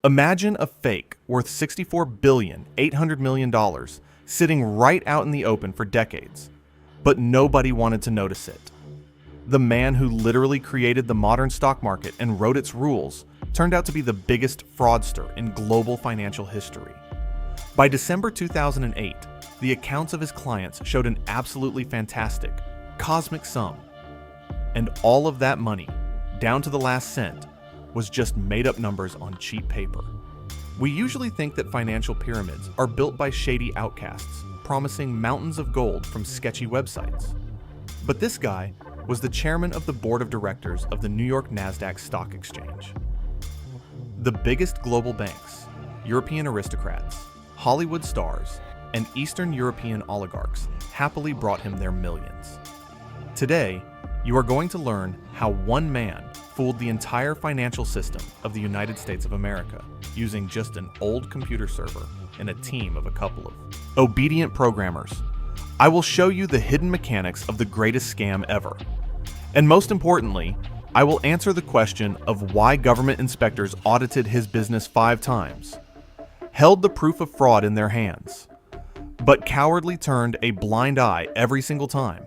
Imagine a fake worth $64,800,000,000 sitting right out in the open for decades, but nobody wanted to notice it. The man who literally created the modern stock market and wrote its rules turned out to be the biggest fraudster in global financial history. By December 2008, the accounts of his clients showed an absolutely fantastic, cosmic sum. And all of that money, down to the last cent, was just made-up numbers on cheap paper. We usually think that financial pyramids are built by shady outcasts, promising mountains of gold from sketchy websites. But this guy was the chairman of the board of directors of the New York Nasdaq Stock Exchange. The biggest global banks, European aristocrats, Hollywood stars, and Eastern European oligarchs happily brought him their millions. Today, you are going to learn how one man fooled the entire financial system of the United States of America using just an old computer server and a team of a couple of obedient programmers. I will show you the hidden mechanics of the greatest scam ever. And most importantly, I will answer the question of why government inspectors audited his business 5 times, held the proof of fraud in their hands, but cowardly turned a blind eye every single time.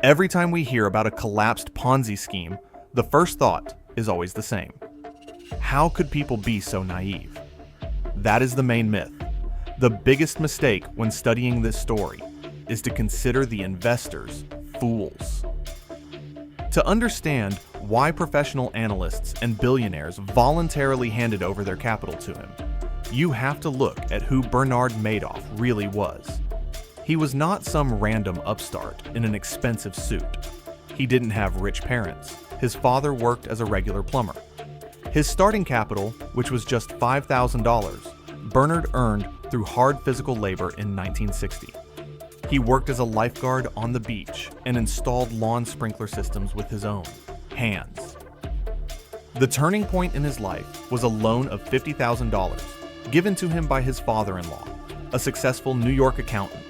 Every time we hear about a collapsed Ponzi scheme, the first thought is always the same. How could people be so naive? That is the main myth. The biggest mistake when studying this story is to consider the investors fools. To understand why professional analysts and billionaires voluntarily handed over their capital to him, you have to look at who Bernard Madoff really was. He was not some random upstart in an expensive suit. He didn't have rich parents. His father worked as a regular plumber. His starting capital, which was just $5,000, Bernard earned through hard physical labor in 1960. He worked as a lifeguard on the beach and installed lawn sprinkler systems with his own hands. The turning point in his life was a loan of $50,000 given to him by his father-in-law, a successful New York accountant.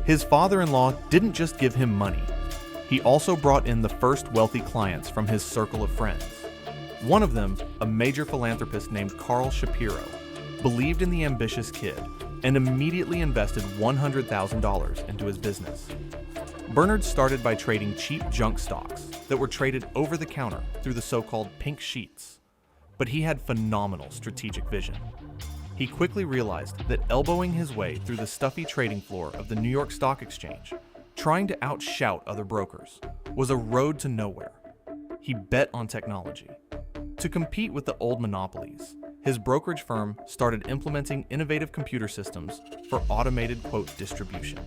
His father-in-law didn't just give him money. He also brought in the first wealthy clients from his circle of friends. One of them, a major philanthropist named Carl Shapiro, believed in the ambitious kid and immediately invested $100,000 into his business. Bernard started by trading cheap junk stocks that were traded over the counter through the so-called pink sheets. But he had phenomenal strategic vision. He quickly realized that elbowing his way through the stuffy trading floor of the New York Stock Exchange, trying to outshout other brokers, was a road to nowhere. He bet on technology. To compete with the old monopolies, his brokerage firm started implementing innovative computer systems for automated quote distribution.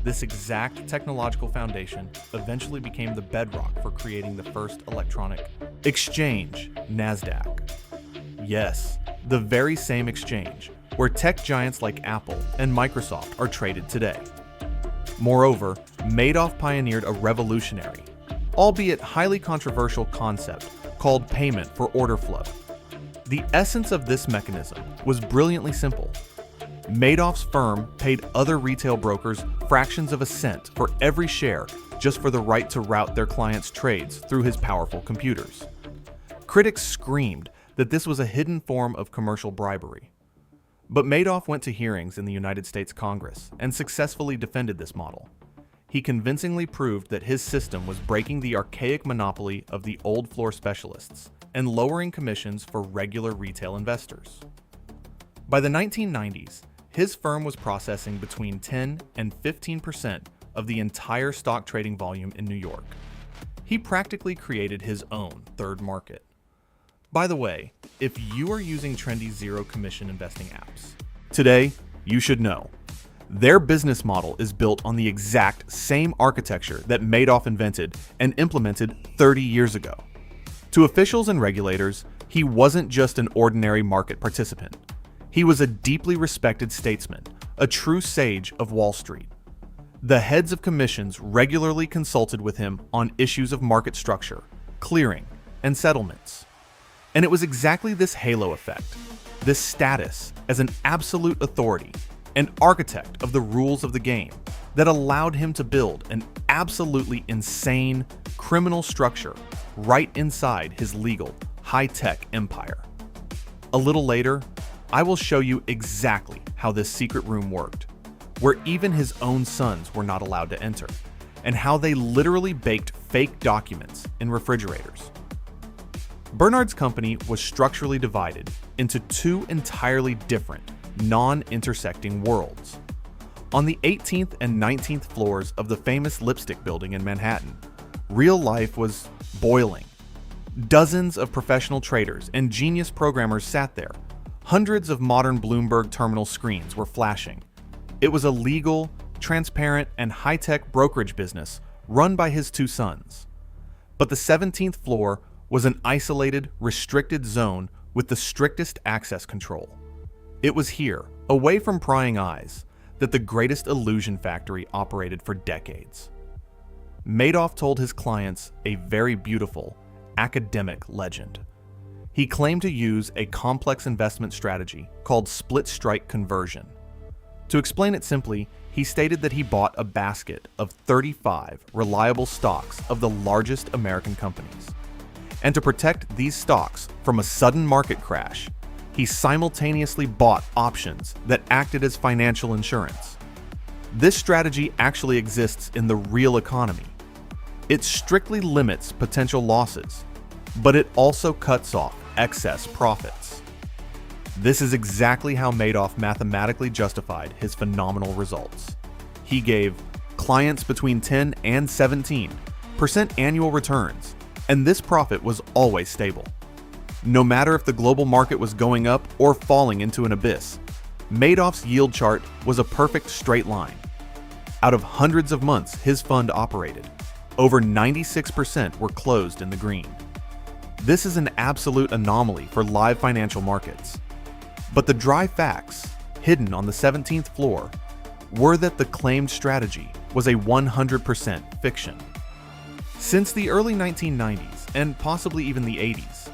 This exact technological foundation eventually became the bedrock for creating the first electronic exchange, Nasdaq. Yes, the very same exchange where tech giants like Apple and Microsoft are traded today. Moreover, Madoff pioneered a revolutionary, albeit highly controversial concept called payment for order flow. The essence of this mechanism was brilliantly simple. Madoff's firm paid other retail brokers fractions of a cent for every share just for the right to route their clients' trades through his powerful computers. Critics screamed that this was a hidden form of commercial bribery. But Madoff went to hearings in the United States Congress and successfully defended this model. He convincingly proved that his system was breaking the archaic monopoly of the old floor specialists and lowering commissions for regular retail investors. By the 1990s, his firm was processing between 10 and 15% of the entire stock trading volume in New York. He practically created his own third market. By the way, if you are using trendy zero-commission investing apps, today you should know. Their business model is built on the exact same architecture that Madoff invented and implemented 30 years ago. To officials and regulators, he wasn't just an ordinary market participant. He was a deeply respected statesman, a true sage of Wall Street. The heads of commissions regularly consulted with him on issues of market structure, clearing, and settlements. And it was exactly this halo effect, this status as an absolute authority, an architect of the rules of the game, that allowed him to build an absolutely insane criminal structure right inside his legal, high-tech empire. A little later, I will show you exactly how this secret room worked, where even his own sons were not allowed to enter, and how they literally baked fake documents in refrigerators. Bernard's company was structurally divided into two entirely different, non-intersecting worlds. On the 18th and 19th floors of the famous Lipstick Building in Manhattan, real life was boiling. Dozens of professional traders and genius programmers sat there. Hundreds of modern Bloomberg terminal screens were flashing. It was a legal, transparent, and high-tech brokerage business run by his two sons. But the 17th floor was an isolated, restricted zone with the strictest access control. It was here, away from prying eyes, that the greatest illusion factory operated for decades. Madoff told his clients a very beautiful, academic legend. He claimed to use a complex investment strategy called split strike conversion. To explain it simply, he stated that he bought a basket of 35 reliable stocks of the largest American companies. And to protect these stocks from a sudden market crash, he simultaneously bought options that acted as financial insurance. This strategy actually exists in the real economy. It strictly limits potential losses, but it also cuts off excess profits. This is exactly how Madoff mathematically justified his phenomenal results. He gave clients between 10 and 17% annual returns, and this profit was always stable. No matter if the global market was going up or falling into an abyss, Madoff's yield chart was a perfect straight line. Out of hundreds of months his fund operated, over 96% were closed in the green. This is an absolute anomaly for live financial markets. But the dry facts, hidden on the 17th floor, were that the claimed strategy was a 100% fiction. Since the early 1990s, and possibly even the 80s,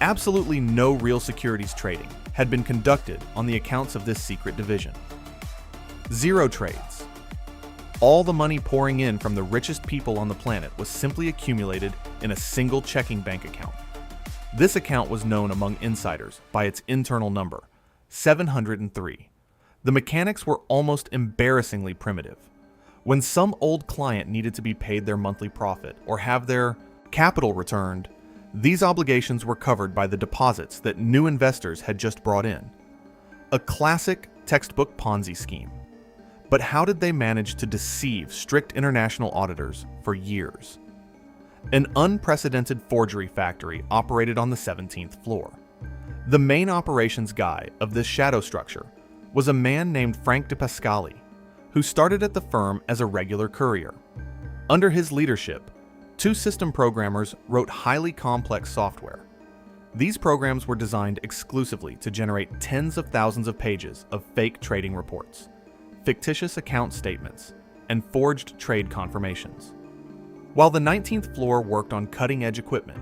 absolutely no real securities trading had been conducted on the accounts of this secret division. Zero trades. All the money pouring in from the richest people on the planet was simply accumulated in a single checking bank account. This account was known among insiders by its internal number, 703. The mechanics were almost embarrassingly primitive. When some old client needed to be paid their monthly profit or have their capital returned, these obligations were covered by the deposits that new investors had just brought in. A classic textbook Ponzi scheme. But how did they manage to deceive strict international auditors for years? An unprecedented forgery factory operated on the 17th floor. The main operations guy of this shadow structure was a man named Frank DePascali, who started at the firm as a regular courier. Under his leadership, two system programmers wrote highly complex software. These programs were designed exclusively to generate tens of thousands of pages of fake trading reports, fictitious account statements, and forged trade confirmations. While the 19th floor worked on cutting-edge equipment,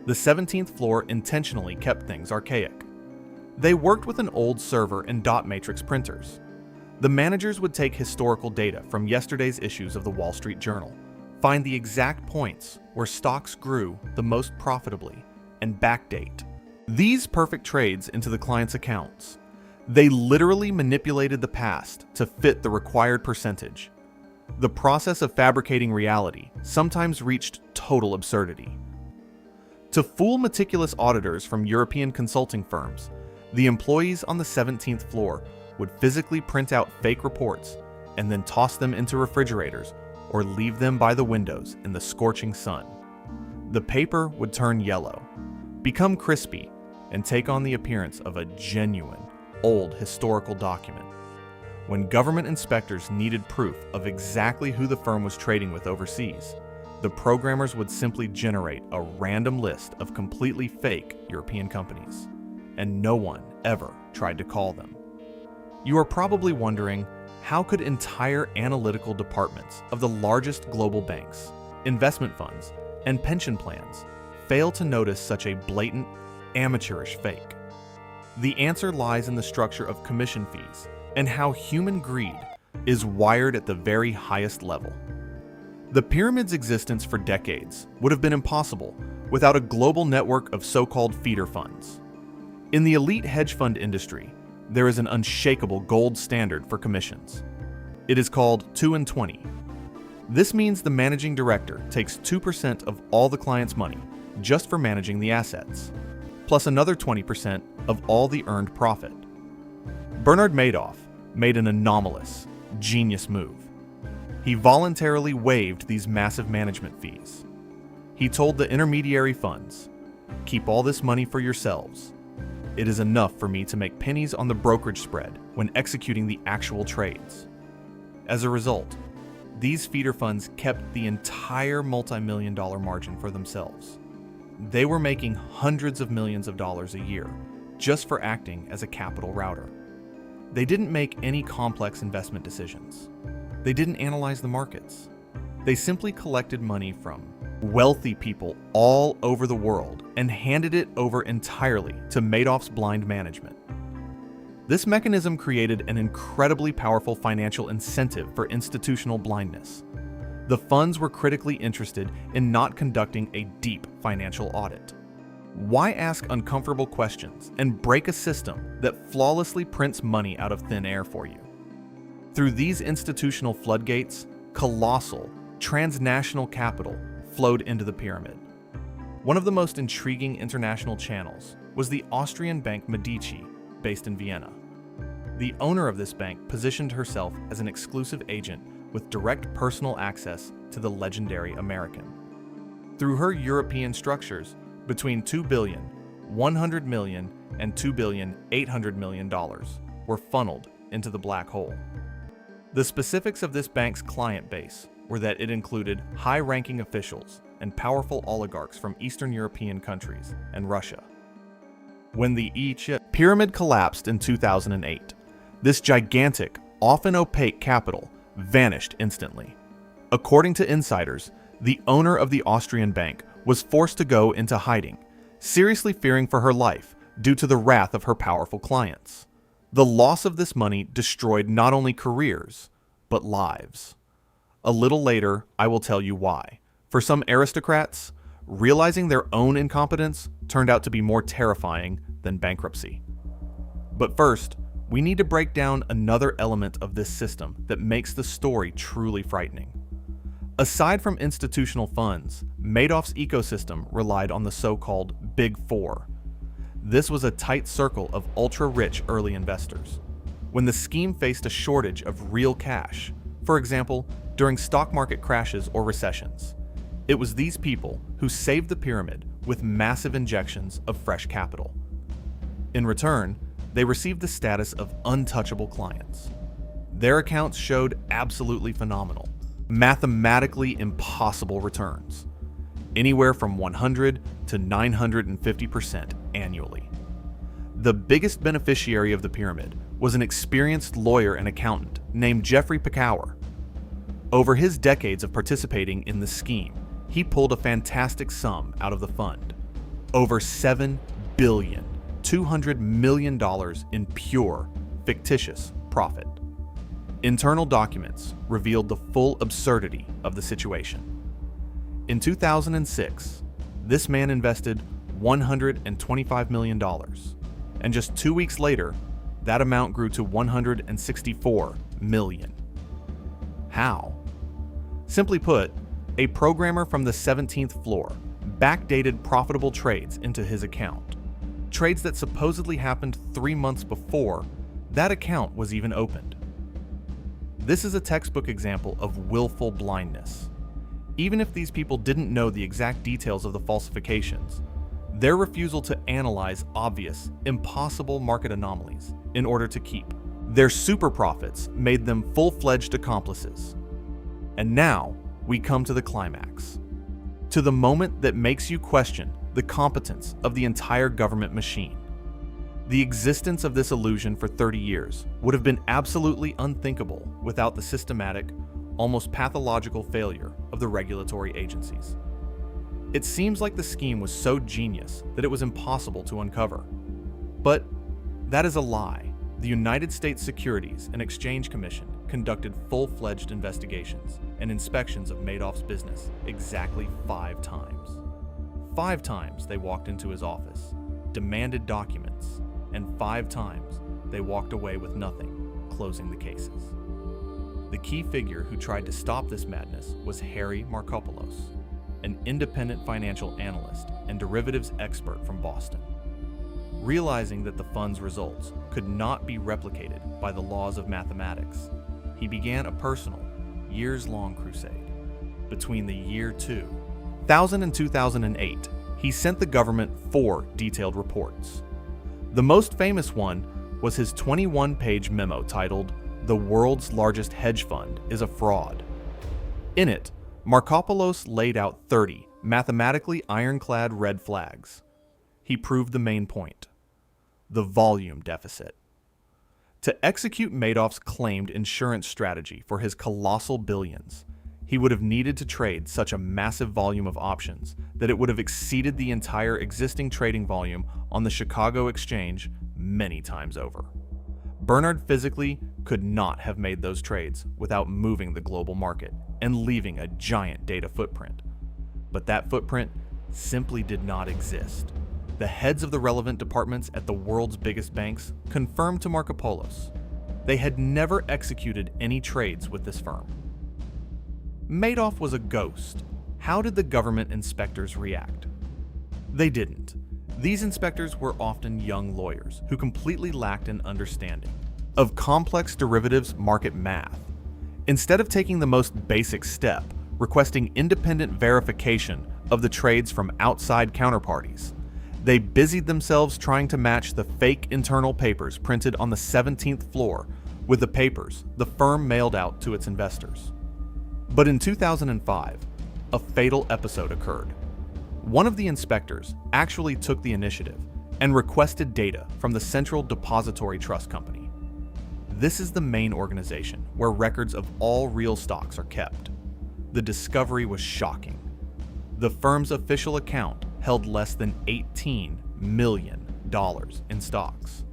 the 17th floor intentionally kept things archaic. They worked with an old server and dot matrix printers. The managers would take historical data from yesterday's issues of the Wall Street Journal, find the exact points where stocks grew the most profitably, and backdate these perfect trades into the client's accounts. They literally manipulated the past to fit the required percentage. The process of fabricating reality sometimes reached total absurdity. To fool meticulous auditors from European consulting firms, the employees on the 17th floor would physically print out fake reports and then toss them into refrigerators or leave them by the windows in the scorching sun. The paper would turn yellow, become crispy, and take on the appearance of a genuine, old historical document. When government inspectors needed proof of exactly who the firm was trading with overseas, the programmers would simply generate a random list of completely fake European companies, and no one ever tried to call them. You are probably wondering, how could entire analytical departments of the largest global banks, investment funds, and pension plans fail to notice such a blatant, amateurish fake? The answer lies in the structure of commission fees and how human greed is wired at the very highest level. The pyramid's existence for decades would have been impossible without a global network of so-called feeder funds. In the elite hedge fund industry, there is an unshakable gold standard for commissions. It is called 2 and 20. This means the managing director takes 2% of all the client's money just for managing the assets, plus another 20% of all the earned profit. Bernard Madoff made an anomalous, genius move. He voluntarily waived these massive management fees. He told the intermediary funds, "Keep all this money for yourselves. It is enough for me to make pennies on the brokerage spread when executing the actual trades." As a result, these feeder funds kept the entire multi-million-dollar margin for themselves. They were making hundreds of millions of dollars a year just for acting as a capital router. They didn't make any complex investment decisions. They didn't analyze the markets. They simply collected money from wealthy people all over the world and handed it over entirely to Madoff's blind management. This mechanism created an incredibly powerful financial incentive for institutional blindness. The funds were critically interested in not conducting a deep financial audit. Why ask uncomfortable questions and break a system that flawlessly prints money out of thin air for you? Through these institutional floodgates, colossal, transnational capital flowed into the pyramid. One of the most intriguing international channels was the Austrian bank Medici, based in Vienna. The owner of this bank positioned herself as an exclusive agent with direct personal access to the legendary American. Through her European structures, between $2 billion, $100 million, and $2 billion, $800 million were funneled into the black hole. The specifics of this bank's client base were that it included high-ranking officials and powerful oligarchs from Eastern European countries and Russia. When the Egypt pyramid collapsed in 2008, this gigantic, often opaque capital vanished instantly. According to insiders, the owner of the Austrian bank was forced to go into hiding, seriously fearing for her life due to the wrath of her powerful clients. The loss of this money destroyed not only careers, but lives. A little later, I will tell you why. For some aristocrats, realizing their own incompetence turned out to be more terrifying than bankruptcy. But first, we need to break down another element of this system that makes the story truly frightening. Aside from institutional funds, Madoff's ecosystem relied on the so-called Big Four. This was a tight circle of ultra-rich early investors. When the scheme faced a shortage of real cash, for example, during stock market crashes or recessions, it was these people who saved the pyramid with massive injections of fresh capital. In return, they received the status of untouchable clients. Their accounts showed absolutely phenomenal, mathematically impossible returns, anywhere from 100 to 950% annually. The biggest beneficiary of the pyramid was an experienced lawyer and accountant named Jeffrey Picower. Over his decades of participating in the scheme, he pulled a fantastic sum out of the fund: over $7 billion, $200 million in pure, fictitious profit. Internal documents revealed the full absurdity of the situation. In 2006, this man invested $125 million, and just 2 weeks later, that amount grew to $164 million. How? Simply put, a programmer from the 17th floor backdated profitable trades into his account, trades that supposedly happened 3 months before that account was even opened. This is a textbook example of willful blindness. Even if these people didn't know the exact details of the falsifications, their refusal to analyze obvious, impossible market anomalies in order to keep their super profits made them full-fledged accomplices. And now we come to the climax, to the moment that makes you question the competence of the entire government machine. The existence of this illusion for 30 years would have been absolutely unthinkable without the systematic, almost pathological failure of the regulatory agencies. It seems like the scheme was so genius that it was impossible to uncover. But that is a lie. The United States Securities and Exchange Commission conducted full-fledged investigations and inspections of Madoff's business exactly 5 times. 5 times they walked into his office. demanded documents, and 5 times they walked away with nothing, closing the cases. The key figure who tried to stop this madness was Harry Markopolos, an independent financial analyst and derivatives expert from Boston. Realizing that the fund's results could not be replicated by the laws of mathematics, he began a personal, years-long crusade. Between the year 2000 and 2008, he sent the government 4 detailed reports. The most famous one was his 21-page memo titled, "The World's Largest Hedge Fund is a Fraud." In it, Markopolos laid out 30 mathematically ironclad red flags. He proved the main point: the volume deficit. To execute Madoff's claimed insurance strategy for his colossal billions, he would have needed to trade such a massive volume of options that it would have exceeded the entire existing trading volume on the Chicago Exchange many times over. Bernard physically could not have made those trades without moving the global market and leaving a giant data footprint. But that footprint simply did not exist. The heads of the relevant departments at the world's biggest banks confirmed to Markopolos they had never executed any trades with this firm. Madoff was a ghost. How did the government inspectors react? They didn't. These inspectors were often young lawyers who completely lacked an understanding of complex derivatives market math. Instead of taking the most basic step, requesting independent verification of the trades from outside counterparties, they busied themselves trying to match the fake internal papers printed on the 17th floor with the papers the firm mailed out to its investors. But in 2005, a fatal episode occurred. One of the inspectors actually took the initiative and requested data from the Central Depository Trust Company. This is the main organization where records of all real stocks are kept. The discovery was shocking. The firm's official account held less than $18 million in stocks.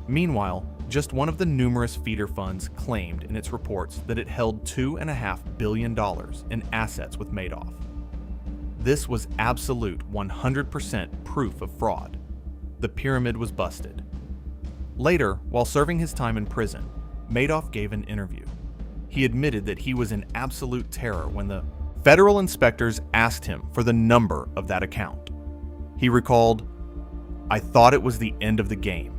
Meanwhile, just one of the numerous feeder funds claimed in its reports that it held $2.5 billion in assets with Madoff. This was absolute 100% proof of fraud. The pyramid was busted. Later, while serving his time in prison, Madoff gave an interview. He admitted that he was in absolute terror when the federal inspectors asked him for the number of that account. He recalled, "I thought it was the end of the game.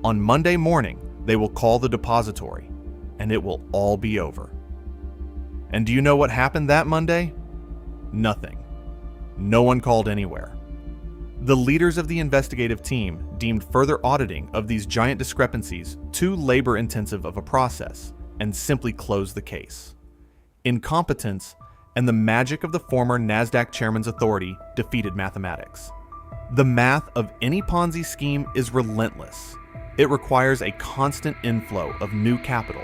On Monday morning, they will call the depository, and it will all be over." And do you know what happened that Monday? Nothing. No one called anywhere. The leaders of the investigative team deemed further auditing of these giant discrepancies too labor-intensive of a process and simply closed the case. Incompetence and the magic of the former NASDAQ chairman's authority defeated mathematics. The math of any Ponzi scheme is relentless. It requires a constant inflow of new capital.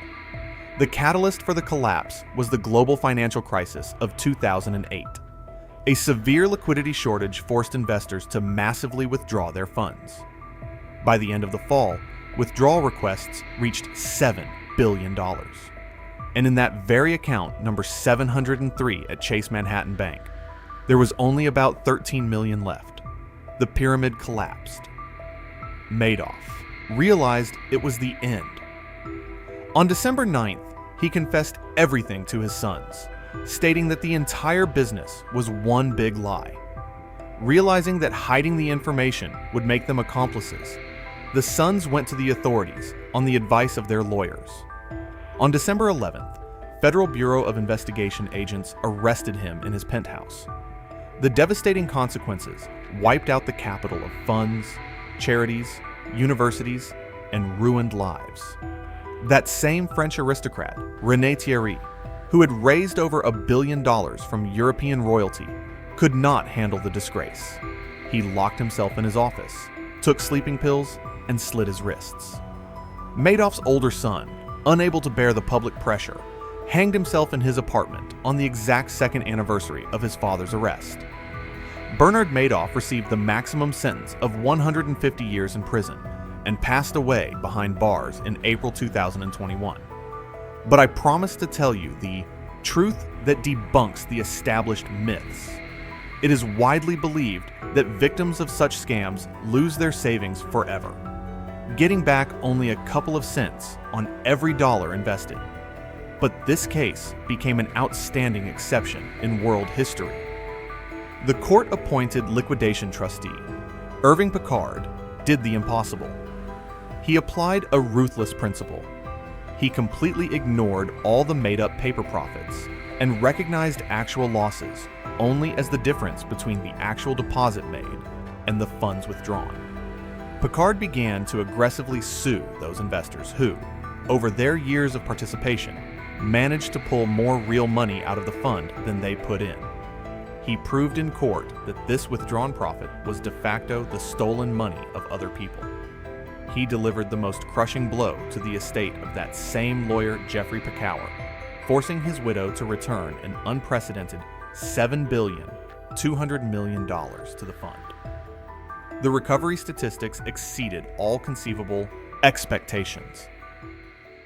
The catalyst for the collapse was the global financial crisis of 2008. A severe liquidity shortage forced investors to massively withdraw their funds. By the end of the fall, withdrawal requests reached $7 billion. And in that very account, number 703 at Chase Manhattan Bank, there was only about 13 million left. The pyramid collapsed. Madoff realized it was the end. On December 9th, he confessed everything to his sons, stating that the entire business was one big lie. Realizing that hiding the information would make them accomplices, the sons went to the authorities on the advice of their lawyers. On December 11th, Federal Bureau of Investigation agents arrested him in his penthouse. The devastating consequences wiped out the capital of funds, charities, universities, and ruined lives. That same French aristocrat, René Thierry, who had raised over $1 billion from European royalty, could not handle the disgrace. He locked himself in his office, took sleeping pills, and slit his wrists. Madoff's older son, unable to bear the public pressure, hanged himself in his apartment on the exact second anniversary of his father's arrest. Bernard Madoff received the maximum sentence of 150 years in prison and passed away behind bars in April 2021. But I promise to tell you the truth that debunks the established myths. It is widely believed that victims of such scams lose their savings forever, getting back only a couple of cents on every dollar invested. But this case became an outstanding exception in world history. The court-appointed liquidation trustee, Irving Picard, did the impossible. He applied a ruthless principle. He completely ignored all the made-up paper profits and recognized actual losses only as the difference between the actual deposit made and the funds withdrawn. Picard began to aggressively sue those investors who, over their years of participation, managed to pull more real money out of the fund than they put in. He proved in court that this withdrawn profit was de facto the stolen money of other people. He delivered the most crushing blow to the estate of that same lawyer, Jeffrey Pekauer, forcing his widow to return an unprecedented $7.2 billion to the fund. The recovery statistics exceeded all conceivable expectations.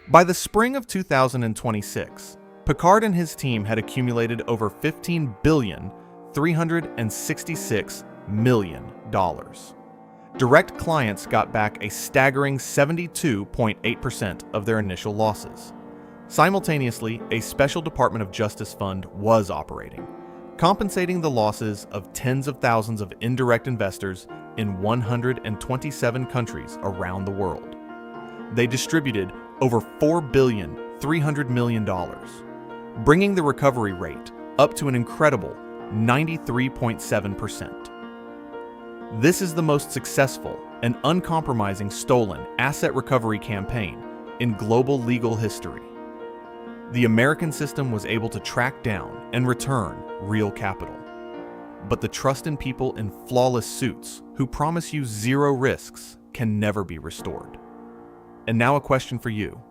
By the spring of 2026, Picard and his team had accumulated over $15.366 billion. Direct clients got back a staggering 72.8% of their initial losses. Simultaneously, a special Department of Justice fund was operating, compensating the losses of tens of thousands of indirect investors in 127 countries around the world. They distributed over $4.3 billion, bringing the recovery rate up to an incredible 93.7%. This is the most successful and uncompromising stolen asset recovery campaign in global legal history. The American system was able to track down and return real capital. But the trust in people in flawless suits who promise you zero risks can never be restored. And now a question for you.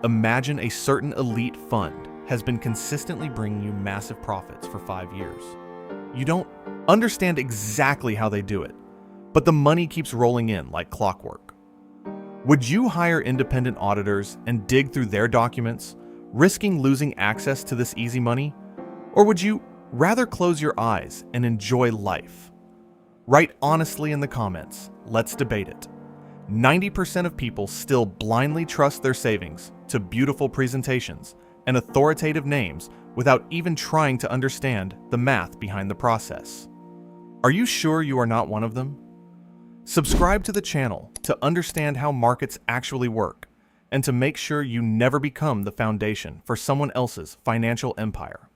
Imagine a certain elite fund has been consistently bringing you massive profits for 5 years. You don't understand exactly how they do it, but the money keeps rolling in like clockwork. Would you hire independent auditors and dig through their documents, risking losing access to this easy money? Or would you rather close your eyes and enjoy life? Write honestly in the comments. Let's debate it. 90% of people still blindly trust their savings to beautiful presentations and authoritative names without even trying to understand the math behind the process. Are you sure you are not one of them? Subscribe to the channel to understand how markets actually work and to make sure you never become the foundation for someone else's financial empire.